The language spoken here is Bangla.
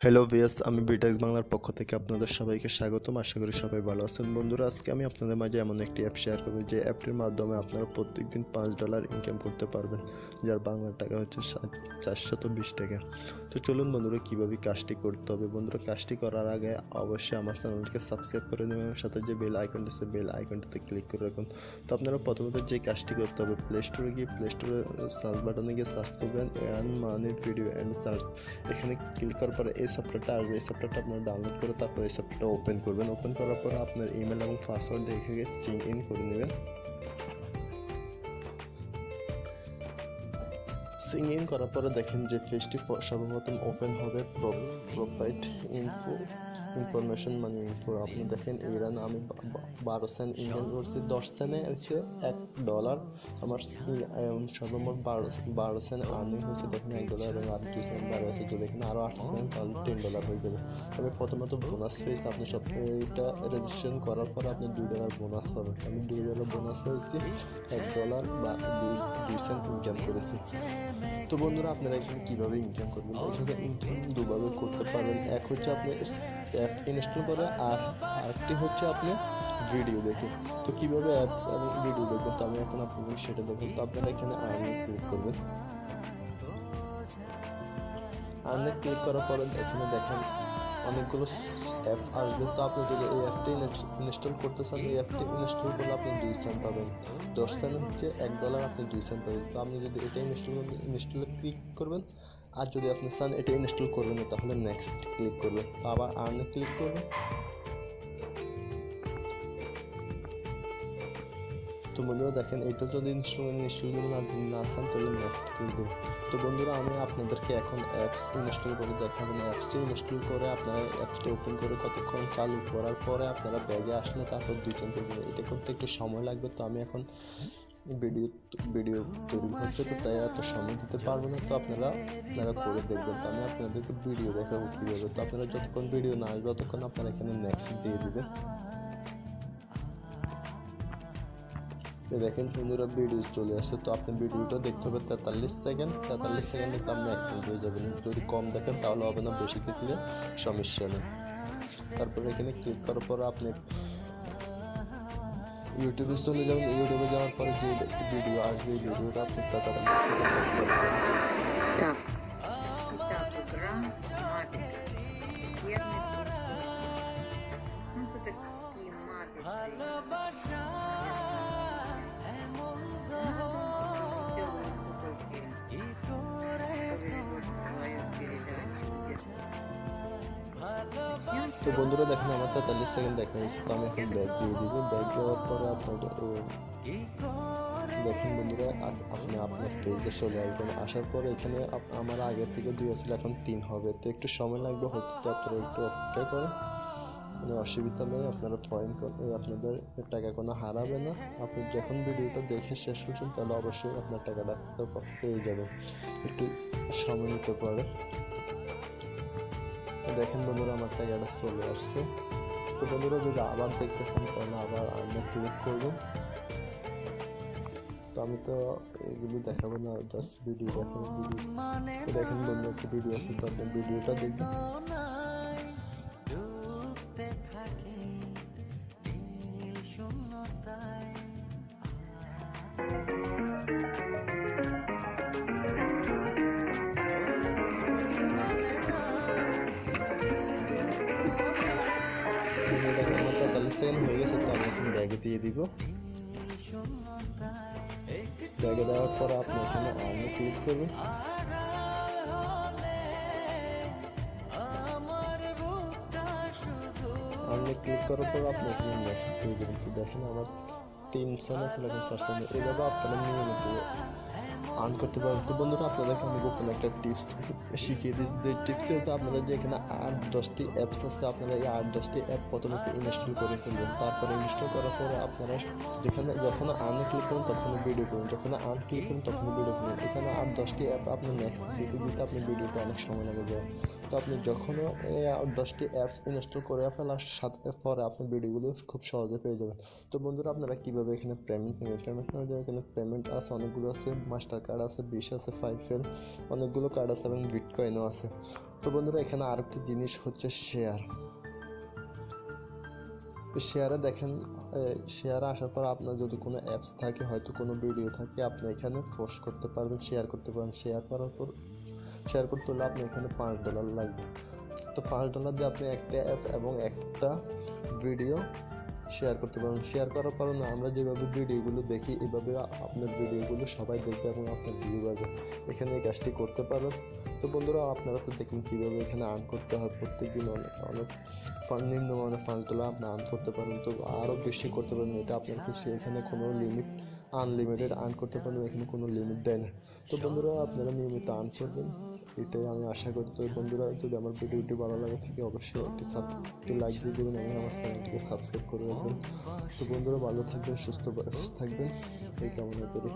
হ্যালো ভিএস, আমি বিটেক্স বাংলার পক্ষ থেকে আপনাদের সবাইকে স্বাগতম। আশা করি সবাই ভালো আছেন। বন্ধুরা, আজকে আমি আপনাদের মাঝে এমন একটি অ্যাপ শেয়ার করব যে অ্যাপটির মাধ্যমে আপনারা প্রত্যেকদিন $5 ইনকাম করতে পারবেন, যার বাংলা টাকা হচ্ছে 420 টাকা। তো চলুন বন্ধুরা, কীভাবে কাজটি করতে হবে। বন্ধুরা, কাজটি করার আগে অবশ্যই আমার চ্যানেলটিকে সাবস্ক্রাইব করে নেবেন, সাথে যে বেল আইকনটি আছে বেল আইকনটিতে ক্লিক করে রাখুন। তো আপনারা প্রথমত যে কাজটি করতে হবে, প্লে স্টোরে গিয়ে প্লে স্টোরে সার্চ বাটনে গিয়ে সার্চ করবেন এরান মানি ভিডিও অ্যান্ড সার্চ। এখানে ক্লিক করার পরে এই সফটওয়্যারটা আসবে। এই সফটওয়্যারটা আপনারা ডাউনলোড করে তারপর এই সফটওয়্যারটা ওপেন করবেন। ওপেন করার পরে আপনার ইমেল এবং পাসওয়ার্ড দেখে গিয়ে সিং ইন করে নেবেন। সিং ইন করার পরে দেখেন যে পেজটি সর্বপ্রথম ওপেন হবে প্রোভাইড ইনফরমেশন মানি ইনফো। আপনি দেখেন এরান আমি 12 সেন্ট ইনকাম করছি, 10 সেন্টে হচ্ছে $1। আমার সর্বমোট 12 সেন্ট আর্নিং হয়েছে। দেখেন $1 এবং আর 2 সেন্ট বাড়ে আছে। যদি এখানে আরও 8 সেন্ট তাহলে $10 হয়ে যাবে। তবে প্রথমত বোনাস পেয়েছি, আপনি সব এটা রেজিস্ট্রেশন করার পরে আপনি $2 বোনাস পাবেন। আমি $2 বোনাস পেয়েছি, $1 বা 2 সেন্ট ইনকাম করেছি। তো বন্ধুরা, আপনারা এখানে কীভাবে ইনকাম করবেন? এখানে ইনকাম দুভাবে করতে পারবেন। এক হচ্ছে আপনি অ্যাপ ইনস্টল করে, আর আরেকটি হচ্ছে আপনি ভিডিও দেখে। তো কীভাবে অ্যাপস এবং ভিডিও দেখবেন, তো আমি এখন আপনাদের সেটা দেখবেন। তো আপনারা এখানে আর্নে ক্লিক করবেন। আর্নে ক্লিক করার পরে এখানে দেখেন অনেকগুলো অ্যাপ আসবে। তো আপনি যদি এই অ্যাপটি ইনস্টল করতে চান, এই অ্যাপটি ইনস্টল করলে আপনি 2 সেন্ট পাবেন। 10 সেন্ট হচ্ছে $1, আপনি 2 সেন্ট পাবেন। তো আপনি যদি এটা ইনস্টলে ক্লিক করবেন, আর যদি আপনি চান এটা ইনস্টল করবেন না, তাহলে নেক্সট ক্লিক করবেন। তো আবার আর্নে ক্লিক করবেন। তো বন্ধুরা দেখেন, এটা যদি ইনস্টল না খান তাহলে নেক্সট ক্লিক করুন। তো বন্ধুরা, আমি আপনাদেরকে এখন অ্যাপস ইনস্টল করে দেখাবেন। অ্যাপসটি ইনস্টল করে আপনারা অ্যাপসটি ওপেন করে কতক্ষণ চালু করার পরে আপনারা ব্যাগে আসলে তারপর 2 সেন্ট করবেন। এটা করতে একটু সময় লাগবে। তো আমি এখন ভিডিও তৈরি হচ্ছে, তো তাই এত সময় দিতে পারবো না। তো আপনারা করে দেখবেন। তো আমি আপনাদেরকে ভিডিও দেখাবো কীভাবে। তো আপনারা যতক্ষণ ভিডিও না আসবে ততক্ষণ আপনারা এখানে নেক্সট দিয়ে দিবেন। দেখেন বন্ধুরা, ভিডিও চলে আসছে। তো আপনি ভিডিওটা দেখতে হবে 43 সেকেন্ড। 43 সেকেন্ডে তো আপনি অ্যাক্সেন্ট হয়ে যাবেন। যদি কম দেখেন তাহলে হবে না, বেশি দেখলে সমস্যা নেই। তারপরে এখানে ক্লিক করার পর আপনি ইউটিউবে চলে যাবেন। ইউটিউবে যাওয়ার পরে যে ভিডিও আসবে, এই ভিডিওটা আপনি 43 সেকেন্ড তো বন্ধুরা দেখেন আমার 43 সেকেন্ড দেখা হয়েছে। তো আমি এখন ব্যাক দিয়ে দিব। ব্যাক দেওয়ার পরে আপনার দেখেন বন্ধুরা, আপনি আপনার পেজে চলে আসবেন। আসার পরে এখানে আমার আগের থেকে 2 আসলে এখন 3 হবে। তো একটু সময় লাগবে হতে, তো আপনারা একটু অপেক্ষা করেন, কোনো অসুবিধা নেই। আপনারা পয়েন্ট আপনাদের টাকা কোনো হারাবে না। আপনি যখন ভিডিওটা দেখে শেষ করছেন তাহলে অবশ্যই আপনার টাকাটা পেয়ে যাবেন। একটু সময় নিতে পারে। দেখেন বন্ধুরা, আমার টাকাটা চলে আসছে। তো বন্ধুরা, যদি আবার দেখতে চান তাহলে আবার আমি ক্লিক করব। তো আমি তো এগুলো দেখাবো না, জাস্ট ভিডিও দেখাবো। দেখেন বন্ধু, একটা ভিডিও আছে, তো আপনি ভিডিওটা দেখবেন। আমার 43 সেকেন্ড হয়ে গেছে। তো আমি এখন ব্যাগে দিয়ে দিব। ব্যাগে দেওয়ার পর আপনি এখানে আর্নে ক্লিক করবেন। আর্নে ক্লিক করার পর আপনি এখানে নেক্সট ক্লিক করবেন। তো দেখেন আমার 3 সেন্ট আছে, এখন 4 সেন্ট। এইভাবে আপনারা নিয়মিত আর্ন করতে পারেন। তো বন্ধুরা, আপনাদেরকে আমি গোপন একটা টিপস শিখিয়ে দিই। যে টিপস হচ্ছে আপনারা যে এখানে 8-10টি অ্যাপস আছে, আপনারা এই 8-10টি অ্যাপ প্রথমত ইনস্টল করে ফেলবেন। তারপরে ইনস্টল করার পরে আপনারা যখন আর্নে ক্লিক করুন তখনই ভিডিও করুন, যখন আর্ন ক্লিক করুন তখনই ভিডিও করুন। এখানে 8-10টি অ্যাপ আপনি নেক্সট দিতে আপনি ভিডিওতে অনেক সময় লেগে যায়। তো আপনি যখনও 10টি অ্যাপস ইনস্টল করে ফেলার সাথে পরে আপনি ভিডিওগুলো খুব সহজে পেয়ে যাবেন। তো বন্ধুরা আপনারা কীভাবে এখানে পেমেন্ট নেবেন, পেমেন্ট নেওয়ার জন্য এখানে পেমেন্ট আছে, অনেকগুলো আছে, মাস্টার কার্ড আছে, বিশ আছে, 5 অনেকগুলো কার্ড আছে এবং বিটকয়েনও আছে। তো বন্ধুরা এখানে আরেকটি জিনিস হচ্ছে শেয়ারে দেখেন, শেয়ারে আসার পর আপনার যদি কোনো অ্যাপস থাকে, হয়তো কোনো ভিডিও থাকে, আপনি এখানে পোস্ট করতে পারবেন, শেয়ার করতে পারবেন। শেয়ার করতে হলে আপনি এখানে $5 লাগবে। তো $5 দিয়ে আপনি একটা অ্যাপ এবং একটা ভিডিও শেয়ার করতে পারবেন। শেয়ার করার পর আমরা যেভাবে ভিডিওগুলো দেখি এভাবে আপনার ভিডিওগুলো সবাই দেখবে এবং আপনার ভিউ পাবে। এখানে এই কাজটি করতে পারবেন। তো বন্ধুরা আপনারা তো দেখুন কীভাবে এখানে আর্ন করতে হয়। প্রত্যেকদিন অনেক নিম্নমানের $5 আপনি আর্ন করতে পারেন। তো আরও বেশি করতে পারেন, এটা আপনার খুশি। এখানে কোনো লিমিট, আনলিমিটেড আর্ন করতে পারবেন, এখানে কোনো লিমিট দেয় না। তো বন্ধুরা আপনারা নিয়মিত আর্ন করবেন, এটাই আমি আশা করি। তো বন্ধুরা যদি আমার ভিডিওটি ভালো লাগে থাকে অবশ্যই একটি লাইক দিয়ে দেবেন এবং আমার চ্যানেলটিকে সাবস্ক্রাইব করে রাখবেন। তো বন্ধুরা ভালো থাকবেন, সুস্থ থাকবেন, এই কামনা করি।